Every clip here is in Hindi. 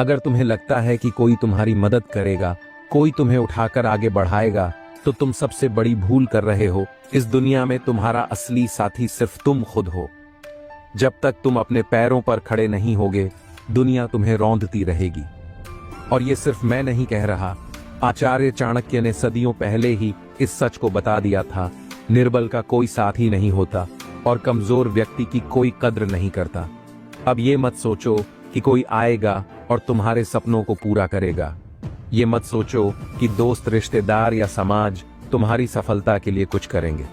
अगर तुम्हें लगता है कि कोई तुम्हारी मदद करेगा, कोई तुम्हें उठाकर आगे बढ़ाएगा, तो तुम सबसे बड़ी भूल कर रहे हो। इस दुनिया में तुम्हारा असली साथी सिर्फ तुम खुद हो। जब तक तुम अपने पैरों पर खड़े नहीं होगे, दुनिया तुम्हें रौंदती रहेगी। और ये सिर्फ मैं नहीं कह रहा, आचार्य चाणक्य ने सदियों पहले ही इस सच को बता दिया था। निर्बल का कोई साथी नहीं होता और कमजोर व्यक्ति की कोई कद्र नहीं करता। अब ये मत सोचो कि कोई आएगा और तुम्हारे सपनों को पूरा करेगा। ये मत सोचो कि दोस्त, रिश्तेदार या समाज तुम्हारी सफलता के लिए कुछ करेंगे।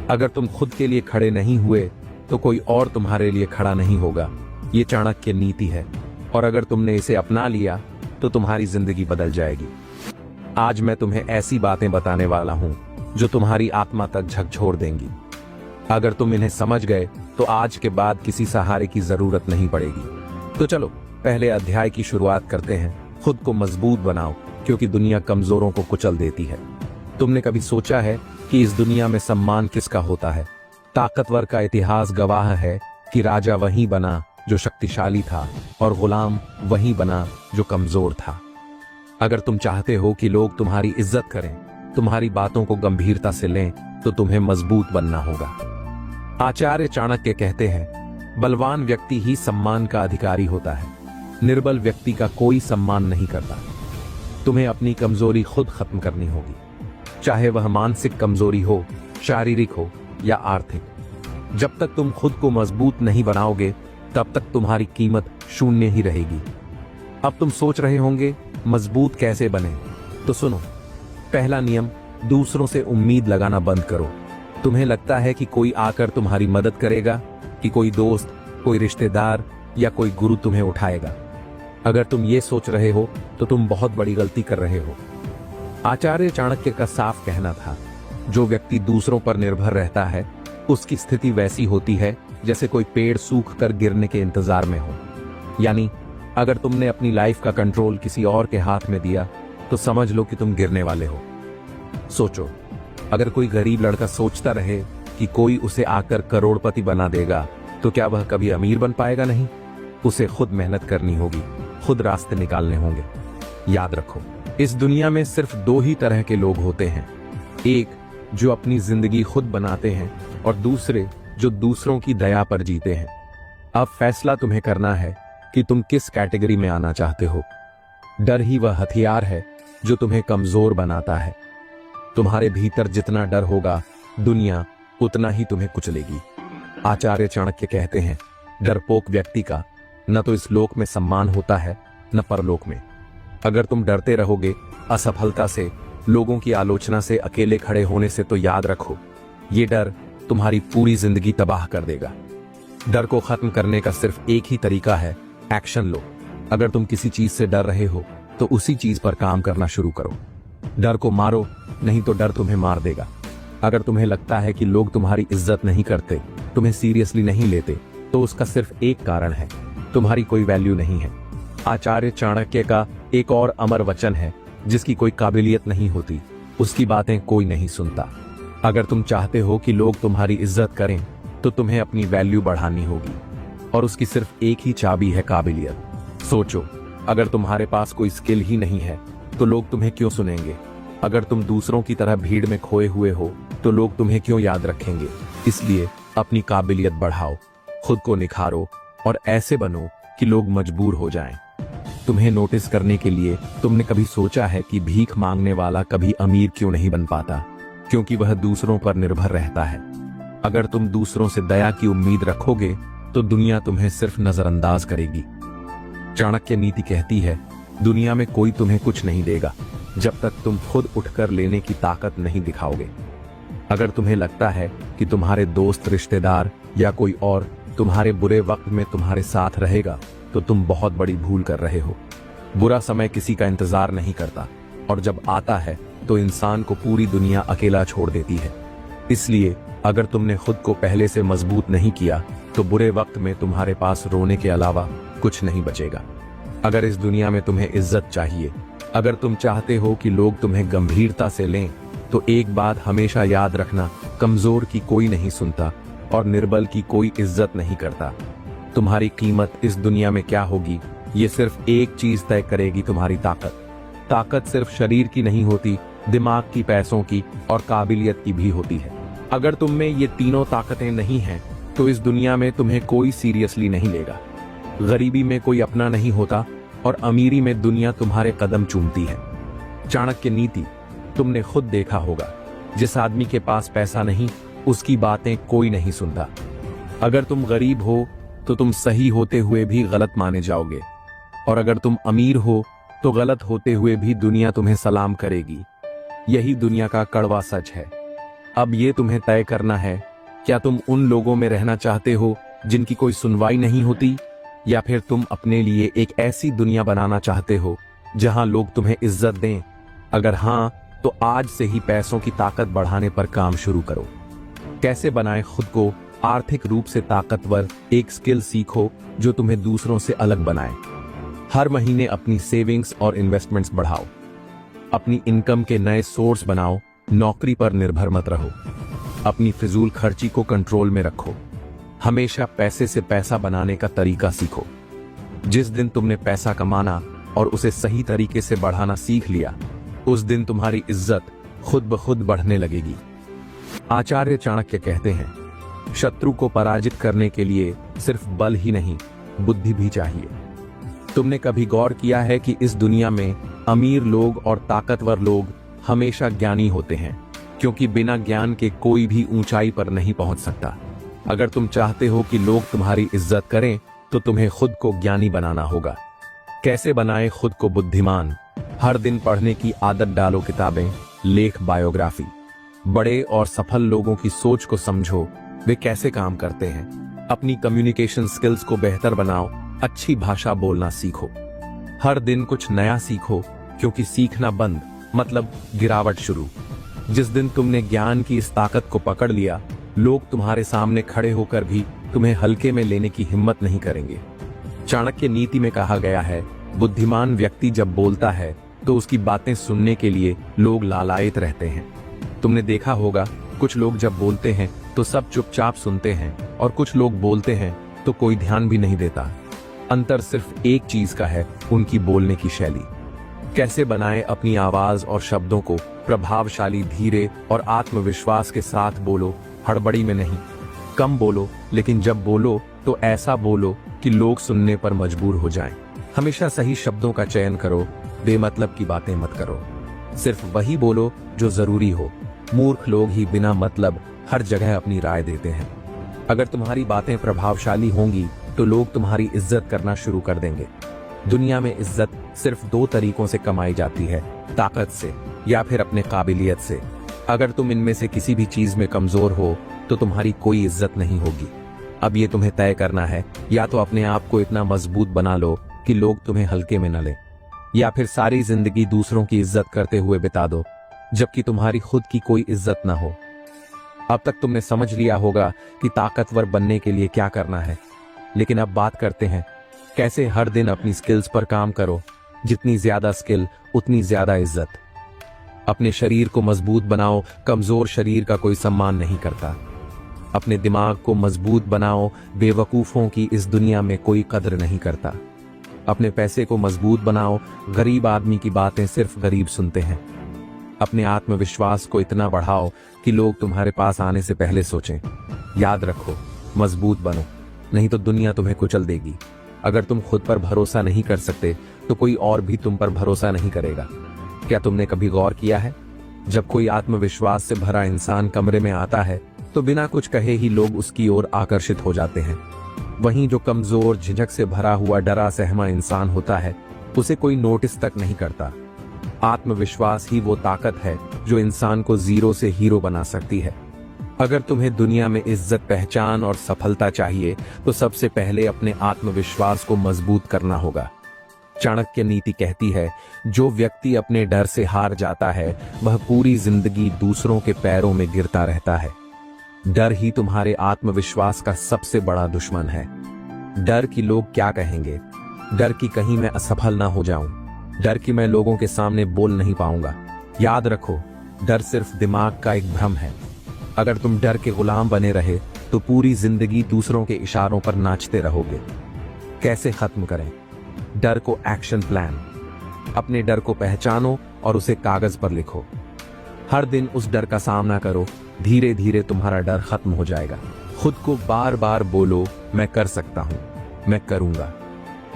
अगर तुम खुद के लिए खड़े नहीं हुए तो कोई और तुम्हारे लिए खड़ा नहीं होगा। ये चाणक्य नीति है, और अगर तुमने इसे अपना लिया तो तुम्हारी जिंदगी बदल जाएगी। आज मैं तुम्हें ऐसी बातें बताने वाला हूं जो तुम्हारी आत्मा तक झकझोर देंगी। अगर तुम इन्हें समझ गए तो आज के बाद किसी सहारे की जरूरत नहीं पड़ेगी। तो चलो पहले अध्याय की शुरुआत करते हैं। खुद को मजबूत बनाओ, क्योंकि दुनिया कमजोरों को कुचल देती है। तुमने कभी सोचा है कि इस दुनिया में सम्मान किसका होता है? ताकतवर का इतिहास गवाह है कि राजा वही बना जो शक्तिशाली था, और गुलाम वही बना जो कमजोर था। अगर तुम चाहते हो कि लोग तुम्हारी इज्जत करें, तुम्हारी बातों को गंभीरता से लें, तो तुम्हें मजबूत बनना होगा। आचार्य चाणक्य कहते हैं, बलवान व्यक्ति ही सम्मान का अधिकारी होता है। निर्बल व्यक्ति का कोई सम्मान नहीं करता। तुम्हें अपनी कमजोरी खुद खत्म करनी होगी, चाहे वह मानसिक कमजोरी हो, शारीरिक हो या आर्थिक। जब तक तुम खुद को मजबूत नहीं बनाओगे, तब तक तुम्हारी कीमत शून्य ही रहेगी। अब तुम सोच रहे होंगे, मजबूत कैसे बने? तो सुनो, पहला नियम, दूसरों से उम्मीद लगाना बंद करो। तुम्हें लगता है कि कोई आकर तुम्हारी मदद करेगा, कि कोई दोस्त, कोई रिश्तेदार या कोई गुरु तुम्हें उठाएगा। अगर तुम ये सोच रहे हो तो तुम बहुत बड़ी गलती कर रहे हो। आचार्य चाणक्य का साफ कहना था, जो व्यक्ति दूसरों पर निर्भर रहता है, उसकी स्थिति वैसी होती है जैसे कोई पेड़ सूख कर गिरने के इंतजार में हो। यानी अगर तुमने अपनी लाइफ का कंट्रोल किसी और के हाथ में दिया, तो समझ लो कि तुम गिरने वाले हो। सोचो, अगर कोई गरीब लड़का सोचता रहे कि कोई उसे आकर करोड़पति बना देगा, तो क्या वह कभी अमीर बन पाएगा? नहीं। उसे खुद मेहनत करनी होगी, खुद रास्ते निकालने होंगे। याद रखो, इस दुनिया में सिर्फ दो ही तरह के लोग होते हैं। एक जो अपनी जिंदगी खुद बनाते हैं, और दूसरे जो दूसरों की दया पर जीते हैं। अब फैसला तुम्हें करना है कि तुम किस कैटेगरी में आना चाहते हो। डर ही वह हथियार है जो तुम्हें कमजोर बनाता है। तुम्हारे भीतर जितना डर होगा, दुनिया उतना ही तुम्हें कुचलेगी। आचार्य चाणक्य कहते हैं, डरपोक व्यक्ति का न तो इस लोक में सम्मान होता है, न परलोक में। अगर तुम डरते रहोगे असफलता से, लोगों की आलोचना से, अकेले खड़े होने से, तो याद रखो, ये डर तुम्हारी पूरी जिंदगी तबाह कर देगा। डर को खत्म करने का सिर्फ एक ही तरीका है, एक्शन लो। अगर तुम किसी चीज से डर रहे हो तो उसी चीज पर काम करना शुरू करो। डर को मारो, नहीं तो डर तुम्हें मार देगा। अगर तुम्हें लगता है कि लोग तुम्हारी इज्जत नहीं करते, तुम्हें सीरियसली नहीं लेते, तो उसका सिर्फ एक कारण है, तुम्हारी कोई वैल्यू नहीं है। आचार्य चाणक्य का एक और अमर वचन है, जिसकी कोई काबिलियत नहीं होती, उसकी बातें कोई नहीं सुनता। अगर तुम चाहते हो कि लोग तुम्हारी इज्जत करें, तो तुम्हें अपनी वैल्यू बढ़ानी होगी, और उसकी सिर्फ एक ही चाबी है, काबिलियत। सोचो, अगर तुम्हारे पास कोई स्किल ही नहीं है, तो लोग तुम्हें क्यों सुनेंगे? अगर तुम दूसरों की तरह भीड़ में खोए हुए हो, तो लोग तुम्हें क्यों याद रखेंगे? इसलिए अपनी काबिलियत बढ़ाओ, खुद को निखारो, और ऐसे बनो कि लोग मजबूर हो जाएं तुम्हें नोटिस करने के लिए। तुमने कभी सोचा है कि भीख मांगने वाला कभी अमीर क्यों नहीं बन पाता? क्योंकि वह दूसरों पर निर्भर रहता है। अगर तुम दूसरों से दया की उम्मीद रखोगे, तो दुनिया तुम्हें सिर्फ नजरअंदाज करेगी। चाणक्य नीति कहती है, दुनिया में कोई तुम्हें कुछ नहीं देगा जब तक तुम खुद उठकर लेने की ताकत नहीं दिखाओगे। अगर तुम्हें लगता है कि तुम्हारे दोस्त, रिश्तेदार या कोई और तुम्हारे बुरे वक्त में तुम्हारे साथ रहेगा, तो तुम बहुत बड़ी भूल कर रहे हो। बुरा समय किसी का इंतजार नहीं करता, और जब आता है तो इंसान को पूरी दुनिया अकेला छोड़ देती है। इसलिए अगर तुमने खुद को पहले से मजबूत नहीं किया, तो बुरे वक्त में तुम्हारे पास रोने के अलावा कुछ नहीं बचेगा। अगर इस दुनिया में तुम्हें इज्जत चाहिए, अगर तुम चाहते हो कि लोग तुम्हें गंभीरता से लें, तो एक बात हमेशा याद रखना, कमजोर की कोई नहीं सुनता और निर्बल की कोई इज्जत नहीं करता। तुम्हारी कीमत इस दुनिया में क्या होगी, ये सिर्फ एक चीज तय करेगी तुम्हारी ताकत। ताकत सिर्फ शरीर की नहीं होती, दिमाग की, पैसों की और काबिलियत की भी होती है। अगर तुम में ये तीनों ताकतें नहीं हैं, तो इस दुनिया में तुम्हें कोई सीरियसली नहीं लेगा। गरीबी में कोई अपना नहीं होता और अमीरी में दुनिया तुम्हारे कदम चूमती है। चाणक्य नीति तुमने खुद देखा होगा, जिस आदमी के पास पैसा नहीं, उसकी बातें कोई नहीं सुनता। अगर तुम गरीब हो तो तुम सही होते हुए भी गलत माने जाओगे, और अगर तुम अमीर हो तो गलत होते हुए भी दुनिया तुम्हें सलाम करेगी। यही दुनिया का कड़वा सच है। अब ये तुम्हें तय करना है, क्या तुम उन लोगों में रहना चाहते हो जिनकी कोई सुनवाई नहीं होती, या फिर तुम अपने लिए एक ऐसी दुनिया बनाना चाहते हो जहां लोग तुम्हें इज्जत दें। अगर हां, तो आज से ही पैसों की ताकत बढ़ाने पर काम शुरू करो। कैसे बनाएं खुद को आर्थिक रूप से ताकतवर? एक स्किल सीखो जो तुम्हें दूसरों से अलग बनाए। हर महीने अपनी सेविंग्स और इन्वेस्टमेंट्स बढ़ाओ। अपनी इनकम के नए सोर्स बनाओ, नौकरी पर निर्भर मत रहो। अपनी फिजूल खर्ची को कंट्रोल में रखो। हमेशा पैसे से पैसा बनाने का तरीका सीखो। जिस दिन तुमने पैसा कमाना और उसे सही तरीके से बढ़ाना सीख लिया, उस दिन तुम्हारी इज्जत खुद ब खुद बढ़ने लगेगी। आचार्य चाणक्य कहते हैं, शत्रु को पराजित करने के लिए सिर्फ बल ही नहीं, बुद्धि भी चाहिए। तुमने कभी गौर किया है कि इस दुनिया में अमीर लोग और ताकतवर लोग हमेशा ज्ञानी होते हैं, क्योंकि बिना ज्ञान के कोई भी ऊंचाई पर नहीं पहुंच सकता। अगर तुम चाहते हो कि लोग तुम्हारी इज्जत करें, तो तुम्हें खुद को ज्ञानी बनाना होगा। कैसे बनाएं खुद को बुद्धिमान? हर दिन पढ़ने की आदत डालो, किताबें, लेख, बायोग्राफी। बड़े और सफल लोगों की सोच को समझो, वे कैसे काम करते हैं। अपनी कम्युनिकेशन स्किल्स को बेहतर बनाओ, अच्छी भाषा बोलना सीखो। हर दिन कुछ नया सीखो, क्योंकि सीखना बंद मतलब गिरावट शुरू। जिस दिन तुमने ज्ञान की इस ताकत को पकड़ लिया, लोग तुम्हारे सामने खड़े होकर भी तुम्हें हल्के में लेने की हिम्मत नहीं करेंगे। चाणक्य नीति में कहा गया है, बुद्धिमान व्यक्ति जब बोलता है तो उसकी बातें सुनने के लिए लोग लालायित रहते हैं। तुमने देखा होगा, कुछ लोग जब बोलते हैं तो सब चुपचाप सुनते हैं, और कुछ लोग बोलते हैं तो कोई ध्यान भी नहीं देता। अंतर सिर्फ एक चीज का है, उनकी बोलने की शैली। कैसे बनाएं अपनी आवाज और शब्दों को प्रभावशाली, धीरे और आत्मविश्वास के साथ बोलो, हड़बड़ी में नहीं। कम बोलो, लेकिन जब बोलो तो ऐसा बोलो कि लोग सुनने पर मजबूर हो जाएं। हमेशा सही शब्दों का चयन करो, बेमतलब की बातें मत करो। सिर्फ वही बोलो जो जरूरी हो। मूर्ख लोग ही बिना मतलब हर जगह अपनी राय देते हैं। अगर तुम्हारी बातें प्रभावशाली होंगी तो लोग तुम्हारी इज्जत करना शुरू कर देंगे। दुनिया में इज्जत सिर्फ दो तरीकों से कमाई जाती है, ताकत से या फिर अपने काबिलियत से। अगर तुम इनमें से किसी भी चीज में कमजोर हो तो तुम्हारी कोई इज्जत नहीं होगी। अब ये तुम्हें तय करना है, या तो अपने आप को इतना मजबूत बना लो कि लोग तुम्हें हल्के में न लें, या फिर सारी जिंदगी दूसरों की इज्जत करते हुए बिता दो, जबकि तुम्हारी खुद की कोई इज्जत ना हो। अब तक तुमने समझ लिया होगा कि ताकतवर बनने के लिए क्या करना है, लेकिन अब बात करते हैं कैसे हर दिन अपनी स्किल्स पर काम करो। जितनी ज्यादा स्किल, उतनी ज्यादा इज्जत। अपने शरीर को मजबूत बनाओ, कमजोर शरीर का कोई सम्मान नहीं करता। अपने दिमाग को मजबूत बनाओ, बेवकूफों की इस दुनिया में कोई कदर नहीं करता। अपने पैसे को मजबूत बनाओ, गरीब आदमी की बातें सिर्फ गरीब सुनते हैं। अपने आत्मविश्वास को इतना बढ़ाओ कि लोग तुम्हारे पास आने से पहले सोचें। याद रखो, मजबूत बनो, नहीं तो दुनिया तुम्हें कुचल देगी। अगर तुम खुद पर भरोसा नहीं कर सकते तो कोई और भी तुम पर भरोसा नहीं करेगा। क्या तुमने कभी गौर किया है, जब कोई आत्मविश्वास से भरा इंसान कमरे में आता है तो बिना कुछ कहे ही लोग उसकी ओर आकर्षित हो जाते हैं। वहीं जो कमजोर, झिझक से भरा हुआ, डरा सहमा इंसान होता है, उसे कोई नोटिस तक नहीं करता। आत्मविश्वास ही वो ताकत है जो इंसान को जीरो से हीरो बना सकती है। अगर तुम्हें दुनिया में इज्जत, पहचान और सफलता चाहिए तो सबसे पहले अपने आत्मविश्वास को मजबूत करना होगा। चाणक्य नीति कहती है, जो व्यक्ति अपने डर से हार जाता है वह पूरी जिंदगी दूसरों के पैरों में गिरता रहता है। डर ही तुम्हारे आत्मविश्वास का सबसे बड़ा दुश्मन है। डर कि लोग क्या कहेंगे, डर कि कहीं मैं असफल ना हो जाऊं, डर कि मैं लोगों के सामने बोल नहीं पाऊंगा। याद रखो, डर सिर्फ दिमाग का एक भ्रम है। अगर तुम डर के गुलाम बने रहे तो पूरी जिंदगी दूसरों के इशारों पर नाचते रहोगे। कैसे खत्म करें? डर को एक्शन प्लान। अपने डर को पहचानो और उसे कागज पर लिखो। हर दिन उस डर का सामना करो, धीरे धीरे तुम्हारा डर खत्म हो जाएगा। खुद को बार बार बोलो, मैं कर सकता हूं, मैं करूंगा।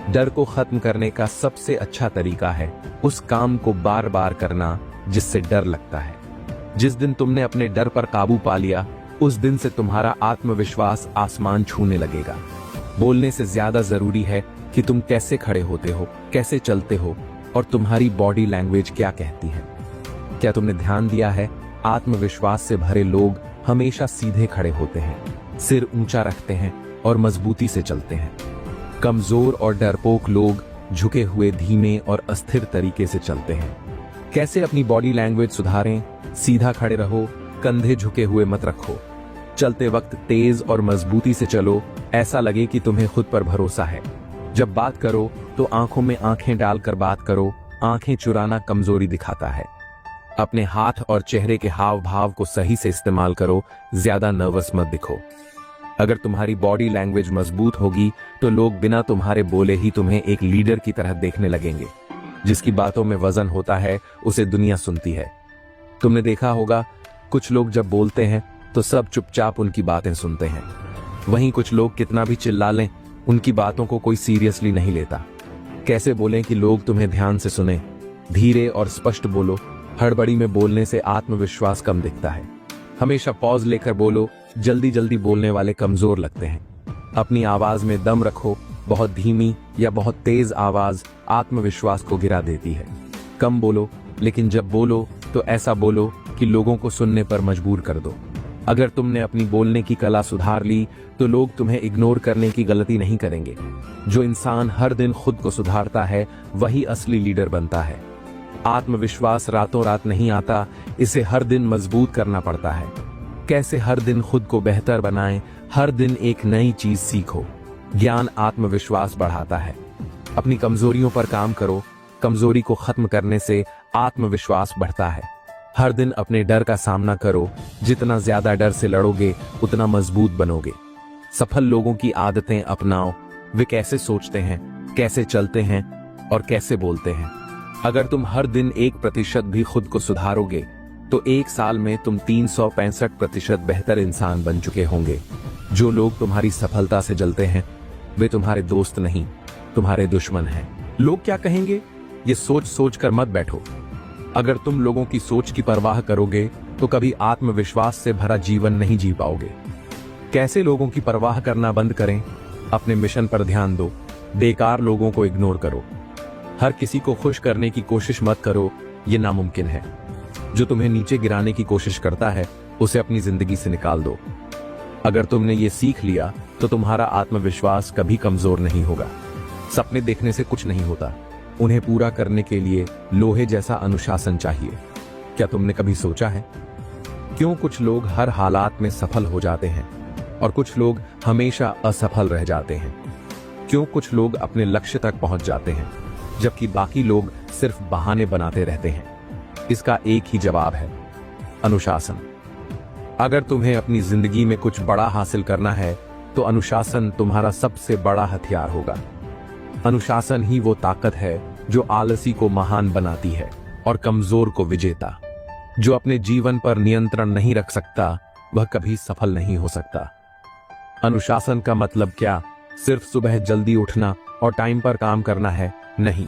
डर को खत्म करने का सबसे अच्छा तरीका है उस काम को बार बार करना जिससे डर लगता है। जिस दिन तुमने अपने डर पर काबू पा लिया, उस दिन से तुम्हारा आत्मविश्वास आसमान छूने लगेगा। बोलने से ज्यादा जरूरी है कि तुम कैसे खड़े होते हो, कैसे चलते हो और तुम्हारी बॉडी लैंग्वेज क्या कहती है। क्या तुमने ध्यान दिया है, आत्मविश्वास से भरे लोग हमेशा सीधे खड़े होते हैं, सिर ऊंचा रखते हैं और मजबूती से चलते हैं। कमजोर और डरपोक लोग झुके हुए, धीमे और अस्थिर तरीके से चलते हैं। कैसे अपनी बॉडी लैंग्वेज सुधारें? सीधा खड़े रहो, कंधे झुके हुए मत रखो। चलते वक्त तेज और मजबूती से चलो, ऐसा लगे कि तुम्हें खुद पर भरोसा है। जब बात करो तो आंखों में आंखें डालकर बात करो। आंखें चुराना कमजोरी दिखाता है। अपने हाथ और चेहरे के हाव भाव को सही से इस्तेमाल करो, ज्यादा नर्वस मत दिखो। अगर तुम्हारी बॉडी लैंग्वेज मजबूत होगी तो लोग बिना तुम्हारे बोले ही तुम्हें एक लीडर की तरह देखने लगेंगे। जिसकी बातों में वजन होता है उसे दुनिया सुनती है। तुमने देखा होगा, कुछ लोग जब बोलते हैं तो सब चुपचाप उनकी बातें सुनते हैं। वहीं कुछ लोग कितना भी चिल्ला लें, उनकी बातों को कोई सीरियसली नहीं लेता। कैसे बोलें कि लोग तुम्हें ध्यान से सुने? धीरे और स्पष्ट बोलो। हड़बड़ी में बोलने से आत्मविश्वास कम दिखता है। हमेशा पॉज लेकर बोलो। जल्दी जल्दी बोलने वाले कमजोर लगते हैं। अपनी आवाज में दम रखो। बहुत धीमी या बहुत तेज आवाज आत्मविश्वास को गिरा देती है। कम बोलो, लेकिन जब बोलो तो ऐसा बोलो कि लोगों को सुनने पर मजबूर कर दो। अगर तुमने अपनी बोलने की कला सुधार ली तो लोग तुम्हें इग्नोर करने की गलती नहीं करेंगे। जो इंसान हर दिन खुद को सुधारता है वही असली लीडर बनता है। आत्मविश्वास रातों रात नहीं आता, इसे हर दिन मजबूत करना पड़ता है। कैसे हर दिन खुद को बेहतर बनाएं? हर दिन एक नई चीज सीखो। ज्ञान आत्मविश्वास बढ़ाता है। अपनी कमजोरियों पर काम करो। कमजोरी को खत्म करने से आत्मविश्वास बढ़ता है। हर दिन अपने डर का सामना करो। जितना ज्यादा डर से लड़ोगे उतना मजबूत बनोगे। सफल लोगों की आदतें अपनाओ। वे कैसे सोचते हैं, कैसे चलते हैं और कैसे बोलते हैं। अगर तुम हर दिन 1% भी खुद को सुधारोगे तो 1 साल में तुम 365% बेहतर इंसान बन चुके होंगे। जो लोग तुम्हारी सफलता से जलते हैं वे तुम्हारे दोस्त नहीं, तुम्हारे दुश्मन हैं। लोग क्या कहेंगे, ये सोच सोच कर मत बैठो। अगर तुम लोगों की सोच की परवाह करोगे तो कभी आत्मविश्वास से भरा जीवन नहीं जी पाओगे। कैसे लोगों की परवाह करना बंद करें? अपने मिशन पर ध्यान दो। बेकार लोगों को इग्नोर करो। हर किसी को खुश करने की कोशिश मत करो, ये नामुमकिन है। जो तुम्हें नीचे गिराने की कोशिश करता है उसे अपनी जिंदगी से निकाल दो। अगर तुमने ये सीख लिया तो तुम्हारा आत्मविश्वास कभी कमजोर नहीं होगा। सपने देखने से कुछ नहीं होता, उन्हें पूरा करने के लिए लोहे जैसा अनुशासन चाहिए। क्या तुमने कभी सोचा है क्यों कुछ लोग हर हालात में सफल हो जाते हैं और कुछ लोग हमेशा असफल रह जाते हैं? क्यों कुछ लोग अपने लक्ष्य तक पहुंच जाते हैं जबकि बाकी लोग सिर्फ बहाने बनाते रहते हैं? इसका एक ही जवाब है, अनुशासन। अगर तुम्हें अपनी जिंदगी में कुछ बड़ा हासिल करना है तो अनुशासन तुम्हारा सबसे बड़ा हथियार होगा। अनुशासन ही वो ताकत है जो आलसी को महान बनाती है और कमजोर को विजेता। जो अपने जीवन पर नियंत्रण नहीं रख सकता वह कभी सफल नहीं हो सकता। अनुशासन का मतलब क्या सिर्फ सुबह जल्दी उठना और टाइम पर काम करना है? नहीं।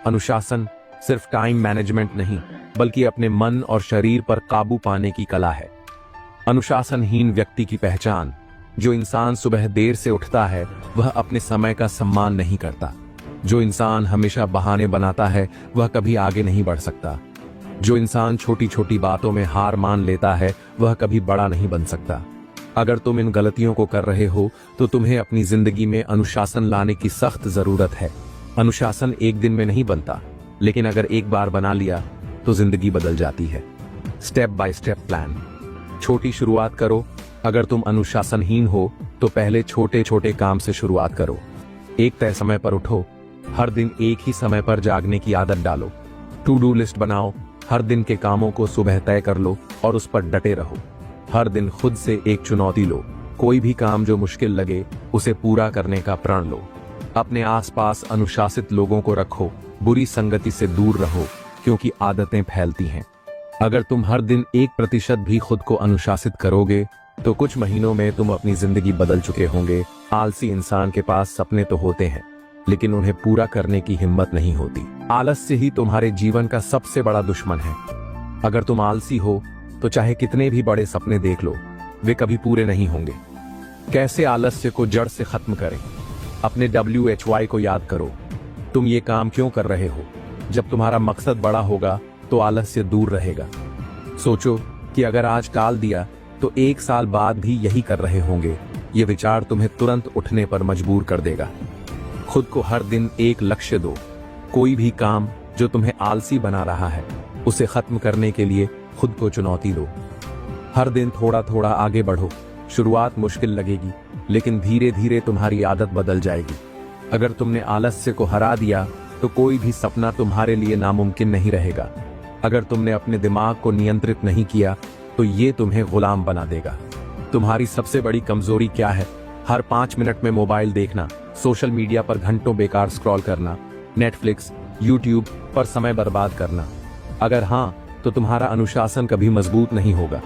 अनुशासन सिर्फ टाइम मैनेजमेंट नहीं, बल्कि अपने मन और शरीर पर काबू पाने की कला है। अनुशासनहीन व्यक्ति की पहचान, जो इंसान सुबह देर से उठता है वह अपने समय का सम्मान नहीं करता। जो इंसान हमेशा बहाने बनाता है वह कभी आगे नहीं बढ़ सकता। जो इंसान छोटी छोटी बातों में हार मान लेता है वह कभी बड़ा नहीं बन सकता। अगर तुम इन गलतियों को कर रहे हो तो तुम्हें अपनी जिंदगी में अनुशासन लाने की सख्त जरूरत है। अनुशासन एक दिन में नहीं बनता, लेकिन अगर एक बार बना लिया तो जिंदगी बदल जाती है। Step by step plan. छोटी शुरुआत करो। अगर तुम अनुशासनहीन हो तो पहले छोटे छोटे काम से शुरुआत करो। एक तय समय पर उठो। हर दिन एक ही समय पर जागने की आदत डालो। टू डू लिस्ट बनाओ। हर दिन के कामों को सुबह तय कर लो और उस पर डटे रहो। हर दिन खुद से एक चुनौती लो। कोई भी काम जो मुश्किल लगे उसे पूरा करने का प्रण लो। अपने आसपास अनुशासित लोगों को रखो, बुरी संगति से दूर रहो, क्योंकि आदतें फैलती हैं। अगर तुम हर दिन 1% भी खुद को अनुशासित करोगे तो कुछ महीनों में तुम अपनी जिंदगी बदल चुके होंगे। आलसी इंसान के पास सपने तो होते हैं, लेकिन उन्हें पूरा करने की हिम्मत नहीं होती। आलस्य ही तुम्हारे जीवन का सबसे बड़ा दुश्मन है। अगर तुम आलसी हो तो चाहे कितने भी बड़े सपने देख लो, वे कभी पूरे नहीं होंगे। कैसे आलस्य को जड़ से खत्म करें? अपने WHY को याद करो। तुम ये काम क्यों कर रहे हो? जब तुम्हारा मकसद बड़ा होगा तो आलस्य दूर रहेगा। सोचो कि अगर आज टाल दिया तो 1 साल बाद भी यही कर रहे होंगे। ये विचार तुम्हें तुरंत उठने पर मजबूर कर देगा। खुद को हर दिन एक लक्ष्य दो। कोई भी काम जो तुम्हें आलसी बना रहा है, उसे खत्म करने के लिए खुद को चुनौती दो। हर दिन थोड़ा थोड़ा आगे बढ़ो। शुरुआत मुश्किल लगेगी, लेकिन धीरे धीरे तुम्हारी आदत बदल जाएगी। अगर तुमने आलस्य को हरा दिया तो कोई भी सपना तुम्हारे लिए नामुमकिन नहीं रहेगा। अगर तुमने अपने दिमाग को नियंत्रित नहीं किया तो ये तुम्हें गुलाम बना देगा। तुम्हारी सबसे बड़ी कमजोरी क्या है? हर 5 मिनट में मोबाइल देखना, सोशल मीडिया पर घंटों बेकार स्क्रॉल करना, नेटफ्लिक्स, यूट्यूब पर समय बर्बाद करना। अगर हाँ, तो तुम्हारा अनुशासन कभी मजबूत नहीं होगा।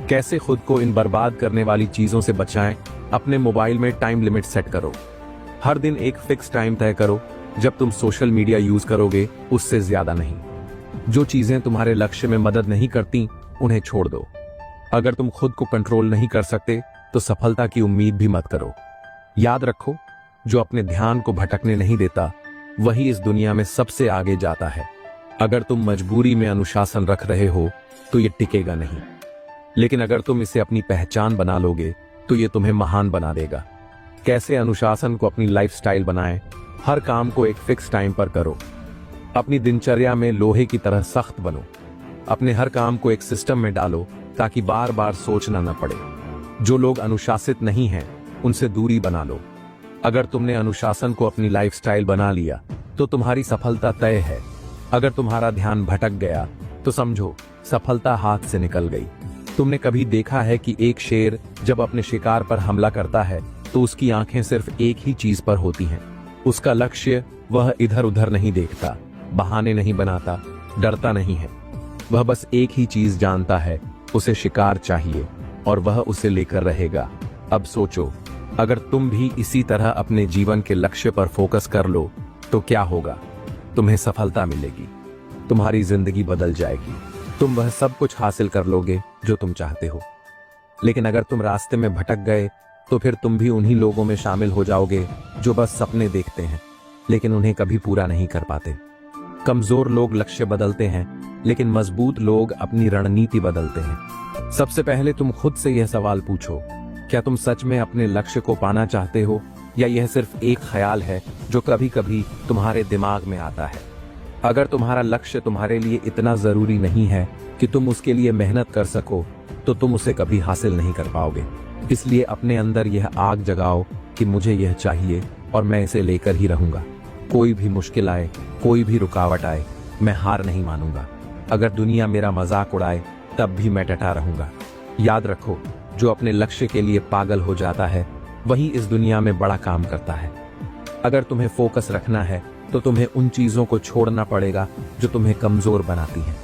कैसे खुद को इन बर्बाद करने वाली चीजों से बचाएं? अपने मोबाइल में टाइम लिमिट सेट करो। हर दिन एक फिक्स टाइम तय करो जब तुम सोशल मीडिया यूज करोगे, उससे ज्यादा नहीं। जो चीजें तुम्हारे लक्ष्य में मदद नहीं करती, उन्हें छोड़ दो। अगर तुम खुद को कंट्रोल नहीं कर सकते तो सफलता की उम्मीद भी मत करो। याद रखो, जो अपने ध्यान को भटकने नहीं देता, वही इस दुनिया में सबसे आगे जाता है। अगर तुम मजबूरी में अनुशासन रख रहे हो तो ये टिकेगा नहीं, लेकिन अगर तुम इसे अपनी पहचान बना लोगे तो ये तुम्हें महान बना देगा। कैसे अनुशासन को अपनी लाइफस्टाइल बनाएं? हर काम को एक फिक्स टाइम पर करो। अपनी दिनचर्या में लोहे की तरह सख्त बनो। अपने हर काम को एक सिस्टम में डालो ताकि बार बार सोचना न पड़े। जो लोग अनुशासित नहीं हैं, उनसे दूरी बना लो। अगर तुमने अनुशासन को अपनी लाइफस्टाइल बना लिया तो तुम्हारी सफलता तय है। अगर तुम्हारा ध्यान भटक गया तो समझो सफलता हाथ से निकल गई। तुमने कभी देखा है कि एक शेर जब अपने शिकार पर हमला करता है तो उसकी आंखें सिर्फ एक ही चीज पर होती हैं। उसका लक्ष्य, वह इधर उधर नहीं देखता, बहाने नहीं बनाता, डरता नहीं है। वह बस एक ही चीज जानता है, उसे शिकार चाहिए और वह उसे लेकर रहेगा। अब सोचो, अगर तुम भी इसी तरह अपने जीवन के लक्ष्य पर फोकस कर लो तो क्या होगा? तुम्हें सफलता मिलेगी, तुम्हारी जिंदगी बदल जाएगी, तुम वह सब कुछ हासिल कर लोगे जो तुम चाहते हो। लेकिन अगर तुम रास्ते में भटक गए तो फिर तुम भी उन्हीं लोगों में शामिल हो जाओगे जो बस सपने देखते हैं लेकिन उन्हें कभी पूरा नहीं कर पाते। कमजोर लोग लक्ष्य बदलते हैं, लेकिन मजबूत लोग अपनी रणनीति बदलते हैं। सबसे पहले तुम खुद से यह सवाल पूछो, क्या तुम सच में अपने लक्ष्य को पाना चाहते हो, या यह सिर्फ एक ख्याल है जो कभी कभी तुम्हारे दिमाग में आता है? अगर तुम्हारा लक्ष्य तुम्हारे लिए इतना जरूरी नहीं है कि तुम उसके लिए मेहनत कर सको, तो तुम उसे कभी हासिल नहीं कर पाओगे। इसलिए अपने अंदर यह आग जगाओ कि मुझे यह चाहिए और मैं इसे लेकर ही रहूंगा। कोई भी मुश्किल आए, कोई भी रुकावट आए, मैं हार नहीं मानूंगा। अगर दुनिया मेरा मजाक उड़ाए तब भी मैं डटा रहूंगा। याद रखो, जो अपने लक्ष्य के लिए पागल हो जाता है वही इस दुनिया में बड़ा काम करता है। अगर तुम्हें फोकस रखना है तो तुम्हें उन चीजों को छोड़ना पड़ेगा जो तुम्हें कमजोर बनाती हैं।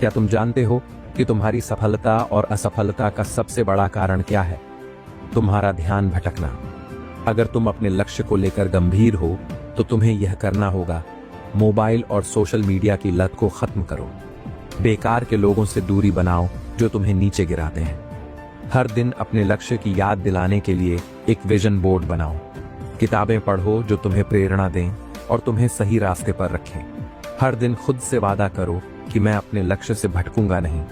क्या तुम जानते हो कि तुम्हारी सफलता और असफलता का सबसे बड़ा कारण क्या है? तुम्हारा ध्यान भटकना। अगर तुम अपने लक्ष्य को लेकर गंभीर हो तो तुम्हें यह करना होगा, मोबाइल और सोशल मीडिया की लत को खत्म करो। बेकार के लोगों से दूरी बनाओ जो तुम्हें नीचे गिराते हैं। हर दिन अपने लक्ष्य की याद दिलाने के लिए एक विजन बोर्ड बनाओ। किताबें पढ़ो जो तुम्हें प्रेरणा दें और तुम्हें सही रास्ते पर रखें। हर दिन खुद से वादा करो कि मैं अपने लक्ष्य से भटकूंगा नहीं।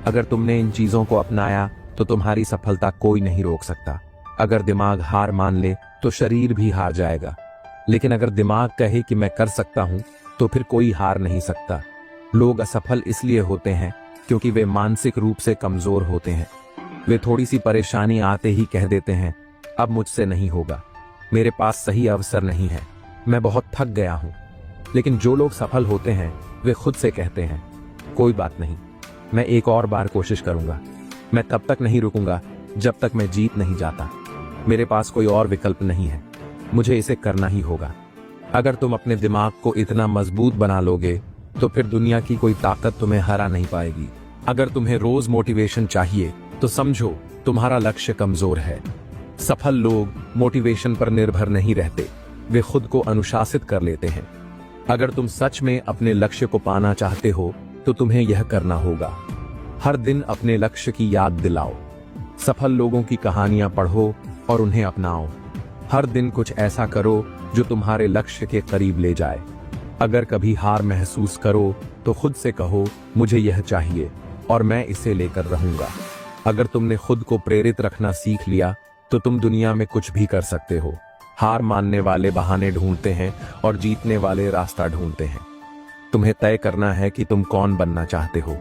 अगर तुमने इन चीजों को अपनाया तो तुम्हारी सफलता कोई नहीं रोक सकता। अगर दिमाग हार मान ले तो शरीर भी हार जाएगा, लेकिन अगर दिमाग कहे कि मैं कर सकता हूं तो फिर कोई हार नहीं सकता। लोग असफल इसलिए होते हैं क्योंकि वे मानसिक रूप से कमजोर होते हैं। वे थोड़ी सी परेशानी आते ही कह देते हैं, अब मुझसे नहीं होगा, मेरे पास सही अवसर नहीं है, मैं बहुत थक गया हूं। लेकिन जो लोग सफल होते हैं वे खुद से कहते हैं, कोई बात नहीं, मैं एक और बार कोशिश करूंगा, मैं तब तक नहीं रुकूंगा जब तक मैं जीत नहीं जाता, मेरे पास कोई और विकल्प नहीं है। मुझे इसे करना ही होगा। अगर तुम अपने दिमाग को इतना मजबूत बना लोगे तो फिर दुनिया की कोई ताकत तुम्हें हरा नहीं पाएगी। अगर तुम्हें रोज मोटिवेशन चाहिए तो समझो तुम्हारा लक्ष्य कमजोर है। सफल लोग मोटिवेशन पर निर्भर नहीं रहते, वे खुद को अनुशासित कर लेते हैं। अगर तुम सच में अपने लक्ष्य को पाना चाहते हो तो तुम्हें यह करना होगा। हर दिन अपने लक्ष्य की याद दिलाओ। सफल लोगों की कहानियां पढ़ो और उन्हें अपनाओ। हर दिन कुछ ऐसा करो जो तुम्हारे लक्ष्य के करीब ले जाए। अगर कभी हार महसूस करो तो खुद से कहो, मुझे यह चाहिए और मैं इसे लेकर रहूंगा। अगर तुमने खुद को प्रेरित रखना सीख लिया तो तुम दुनिया में कुछ भी कर सकते हो। हार मानने वाले बहाने ढूंढते हैं और जीतने वाले रास्ता ढूंढते हैं। तुम्हें तय करना है कि तुम कौन बनना चाहते हो।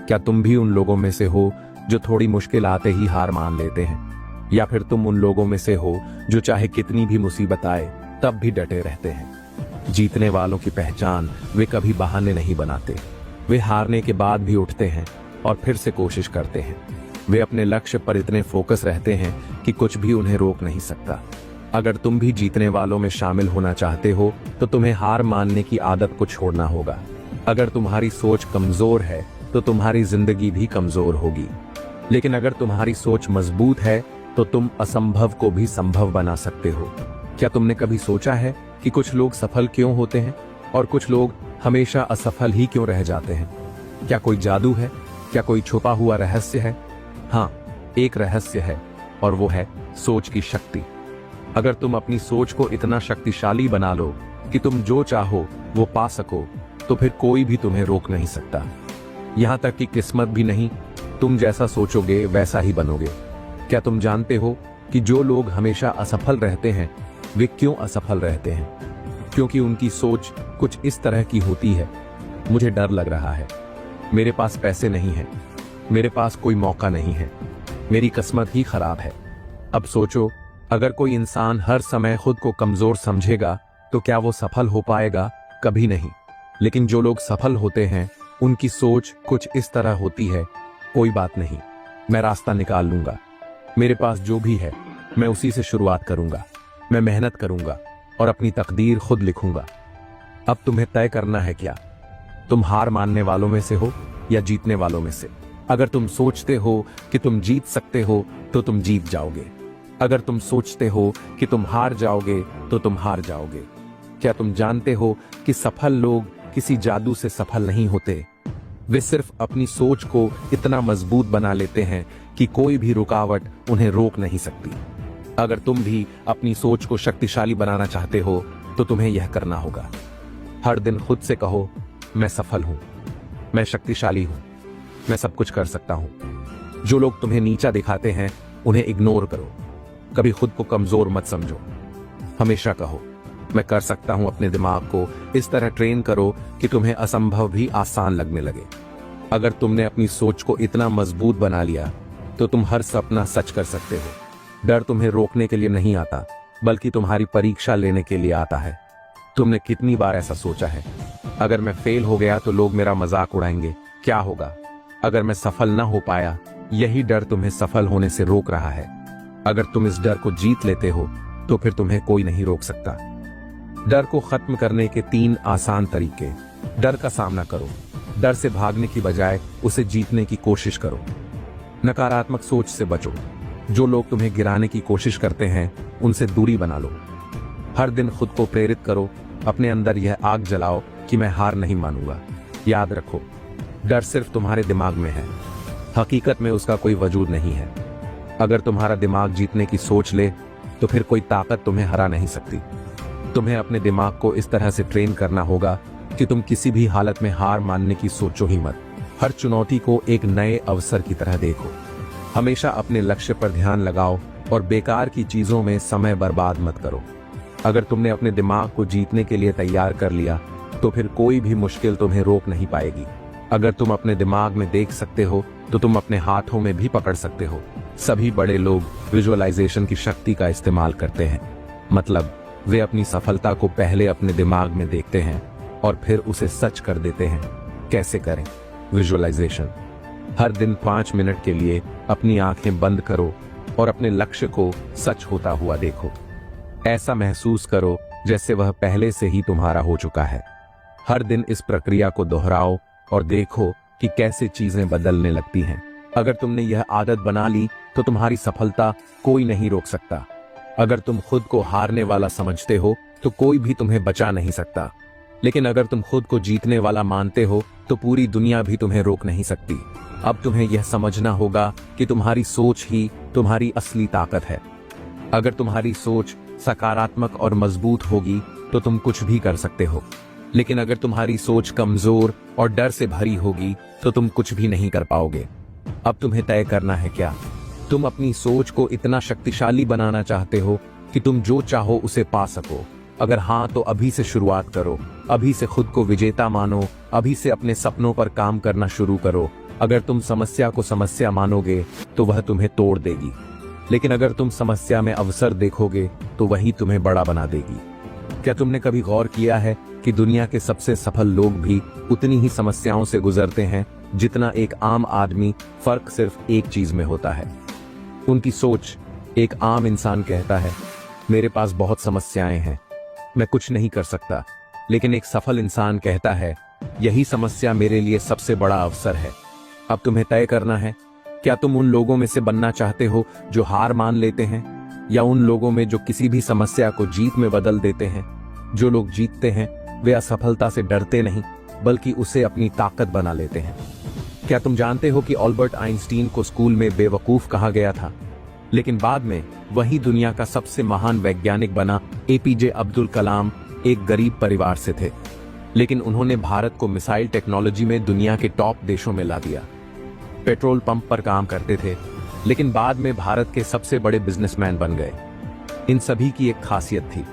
क्या तुम भी उन लोगों में से हो जो थोड़ी मुश्किल आते ही हार मान लेते हैं, या फिर तुम उन लोगों में से हो जो चाहे कितनी भी मुसीबत आए तब भी डटे रहते हैं। जीतने वालों की पहचान वे कभी बहाने नहीं बनाते। वे हारने के बाद भी उठते हैं और फिर से कोशिश करते हैं। वे अपने लक्ष्य पर इतने फोकस रहते हैं कि कुछ भी उन्हें रोक नहीं सकता। अगर तुम भी जीतने वालों में शामिल होना चाहते हो तो तुम्हें हार मानने की आदत को छोड़ना होगा। अगर तुम्हारी सोच कमजोर है तो तुम्हारी जिंदगी भी कमजोर होगी, लेकिन अगर तुम्हारी सोच मजबूत है तो तुम असंभव को भी संभव बना सकते हो। क्या तुमने कभी सोचा है कि कुछ लोग सफल क्यों होते हैं और कुछ लोग हमेशा असफल ही क्यों रह जाते हैं? क्या कोई जादू है? क्या कोई छुपा हुआ रहस्य है? हाँ, एक रहस्य है और वो है सोच की शक्ति। अगर तुम अपनी सोच को इतना शक्तिशाली बना लो कि तुम जो चाहो वो पा सको तो फिर कोई भी तुम्हें रोक नहीं सकता। यहां तक कि किस्मत भी नहीं। तुम जैसा सोचोगे वैसा ही बनोगे। क्या तुम जानते हो कि जो लोग हमेशा असफल रहते हैं वे क्यों असफल रहते हैं? क्योंकि उनकी सोच कुछ इस तरह की होती है, मुझे डर लग रहा है, मेरे पास पैसे नहीं है, मेरे पास कोई मौका नहीं है, मेरी किस्मत ही खराब है। अब सोचो, अगर कोई इंसान हर समय खुद को कमजोर समझेगा तो क्या वो सफल हो पाएगा? कभी नहीं। लेकिन जो लोग सफल होते हैं उनकी सोच कुछ इस तरह होती है, कोई बात नहीं, मैं रास्ता निकाल लूंगा। मेरे पास जो भी है मैं उसी से शुरुआत करूंगा। मैं मेहनत करूंगा और अपनी तकदीर खुद लिखूंगा। अब तुम्हें तय करना है क्या? तुम हार मानने वालों में से हो या जीतने वालों में से? अगर तुम सोचते हो कि तुम जीत सकते हो तो तुम जीत जाओगे। अगर तुम सोचते हो कि तुम हार जाओगे तो तुम हार जाओगे। क्या तुम जानते हो कि सफल लोग किसी जादू से सफल नहीं होते? वे सिर्फ अपनी सोच को इतना मजबूत बना लेते हैं कि कोई भी रुकावट उन्हें रोक नहीं सकती। अगर तुम भी अपनी सोच को शक्तिशाली बनाना चाहते हो तो तुम्हें यह करना होगा। हर दिन खुद से कहो, मैं सफल हूं, मैं शक्तिशाली हूं, मैं सब कुछ कर सकता हूं। जो लोग तुम्हें नीचा दिखाते हैं उन्हें इग्नोर करो। कभी खुद को कमजोर मत समझो। हमेशा कहो, मैं कर सकता हूं। अपने दिमाग को इस तरह ट्रेन करो कि तुम्हें असंभव भी आसान लगने लगे। अगर तुमने अपनी सोच को इतना मजबूत बना लिया तो तुम हर सपना सच कर सकते हो। डर तुम्हें रोकने के लिए नहीं आता, बल्कि तुम्हारी परीक्षा लेने के लिए आता है। तुमने कितनी बार ऐसा सोचा है, अगर मैं फेल हो गया तो लोग मेरा मजाक उड़ाएंगे, क्या होगा? अगर मैं सफल न हो पाया, यही डर तुम्हें सफल होने से रोक रहा है। अगर तुम इस डर को जीत लेते हो तो फिर तुम्हें कोई नहीं रोक सकता। डर को खत्म करने के 3 आसान तरीके। डर का सामना करो। डर से भागने की बजाय उसे जीतने की कोशिश करो। नकारात्मक सोच से बचो। जो लोग तुम्हें गिराने की कोशिश करते हैं उनसे दूरी बना लो। हर दिन खुद को प्रेरित करो। अपने अंदर यह आग जलाओ कि मैं हार नहीं मानूंगा। याद रखो, डर सिर्फ तुम्हारे दिमाग में है, हकीकत में उसका कोई वजूद नहीं है। अगर तुम्हारा दिमाग जीतने की सोच ले तो फिर कोई ताकत तुम्हें हरा नहीं सकती। तुम्हें अपने दिमाग को इस तरह से ट्रेन करना होगा कि तुम किसी भी हालत में हार मानने की सोचो ही मत। हर चुनौती को एक नए अवसर की तरह देखो। हमेशा अपने लक्ष्य पर ध्यान लगाओ और बेकार की चीजों में समय बर्बाद मत करो। अगर तुमने अपने दिमाग को जीतने के लिए तैयार कर लिया तो फिर कोई भी मुश्किल तुम्हें रोक नहीं पाएगी। अगर तुम अपने दिमाग में देख सकते हो तो तुम अपने हाथों में भी पकड़ सकते हो। सभी बड़े लोग विजुअलाइजेशन की शक्ति का इस्तेमाल करते हैं। मतलब वे अपनी सफलता को पहले अपने दिमाग में देखते हैं और फिर उसे सच कर देते हैं। कैसे करें विजुअलाइजेशन? हर दिन 5 मिनट के लिए अपनी आंखें बंद करो और अपने लक्ष्य को सच होता हुआ देखो। ऐसा महसूस करो जैसे वह पहले से ही तुम्हारा हो चुका है। हर दिन इस प्रक्रिया को दोहराओ और देखो कि कैसे चीजें बदलने लगती हैं। अगर तुमने यह आदत बना ली तो तुम्हारी सफलता कोई नहीं रोक सकता। अगर तुम खुद को हारने वाला समझते हो तो कोई भी तुम्हें बचा नहीं सकता। लेकिन अगर तुम खुद को जीतने वाला मानते हो तो पूरी दुनिया भी तुम्हें रोक नहीं सकती। अब तुम्हें यह समझना होगा कि तुम्हारी सोच ही तुम्हारी असली ताकत है। अगर तुम्हारी सोच सकारात्मक और मजबूत होगी तो तुम कुछ भी कर सकते हो। लेकिन अगर तुम्हारी सोच कमजोर और डर से भरी होगी तो तुम कुछ भी नहीं कर पाओगे। अब तुम्हें तय करना है क्या? तुम अपनी सोच को इतना शक्तिशाली बनाना चाहते हो कि तुम जो चाहो उसे पा सको? अगर हाँ तो अभी से शुरुआत करो। अभी से खुद को विजेता मानो। अभी से अपने सपनों पर काम करना शुरू करो। अगर तुम समस्या को समस्या मानोगे तो वह तुम्हें तोड़ देगी। लेकिन अगर तुम समस्या में अवसर देखोगे तो वही तुम्हें बड़ा बना देगी। क्या तुमने कभी गौर किया है कि दुनिया के सबसे सफल लोग भी उतनी ही समस्याओं से गुजरते हैं जितना एक आम आदमी? फर्क सिर्फ एक चीज में होता है, उनकी सोच। एक आम इंसान कहता है, मेरे पास बहुत समस्याएं हैं, मैं कुछ नहीं कर सकता। लेकिन एक सफल इंसान कहता है, यही समस्या मेरे लिए सबसे बड़ा अवसर है। अब तुम्हें तय करना है, क्या तुम उन लोगों में से बनना चाहते हो जो हार मान लेते हैं, या उन लोगों में जो किसी भी समस्या को जीत में बदल देते हैं? जो लोग जीतते हैं वे असफलता से डरते नहीं बल्कि उसे अपनी ताकत बना लेते हैं। क्या तुम जानते हो कि अल्बर्ट आइंस्टीन को स्कूल में बेवकूफ कहा गया था, लेकिन बाद में वही दुनिया का सबसे महान वैज्ञानिक बना? एपीजे अब्दुल कलाम एक गरीब परिवार से थे, लेकिन उन्होंने भारत को मिसाइल टेक्नोलॉजी में दुनिया के टॉप देशों में ला दिया। पेट्रोल पंप पर काम करते थे, लेकिन बाद में भारत के सबसे बड़े बिजनेसमैन बन गए। इन सभी की एक खासियत थी,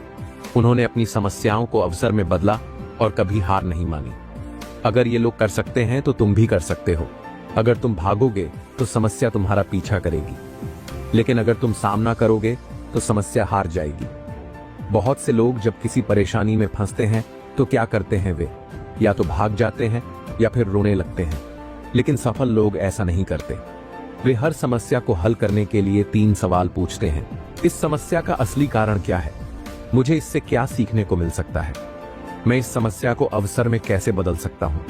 उन्होंने अपनी समस्याओं को अवसर में बदला और कभी हार नहीं मानी। अगर ये लोग कर सकते हैं तो तुम भी कर सकते हो। अगर तुम भागोगे तो समस्या तुम्हारा पीछा करेगी, लेकिन अगर तुम सामना करोगे तो समस्या हार जाएगी। बहुत से लोग जब किसी परेशानी में फंसते हैं तो क्या करते हैं? वे या तो भाग जाते हैं या फिर रोने लगते हैं। लेकिन सफल लोग ऐसा नहीं करते। वे हर समस्या को हल करने के लिए 3 सवाल पूछते हैं। इस समस्या का असली कारण क्या है? मुझे इससे क्या सीखने को मिल सकता है? मैं इस समस्या को अवसर में कैसे बदल सकता हूँ?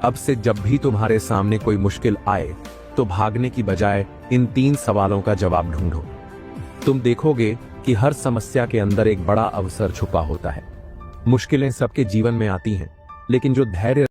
अब से जब भी तुम्हारे सामने कोई मुश्किल आए तो भागने की बजाय इन 3 सवालों का जवाब ढूंढो। तुम देखोगे कि हर समस्या के अंदर एक बड़ा अवसर छुपा होता है। मुश्किलें सबके जीवन में आती हैं, लेकिन जो धैर्य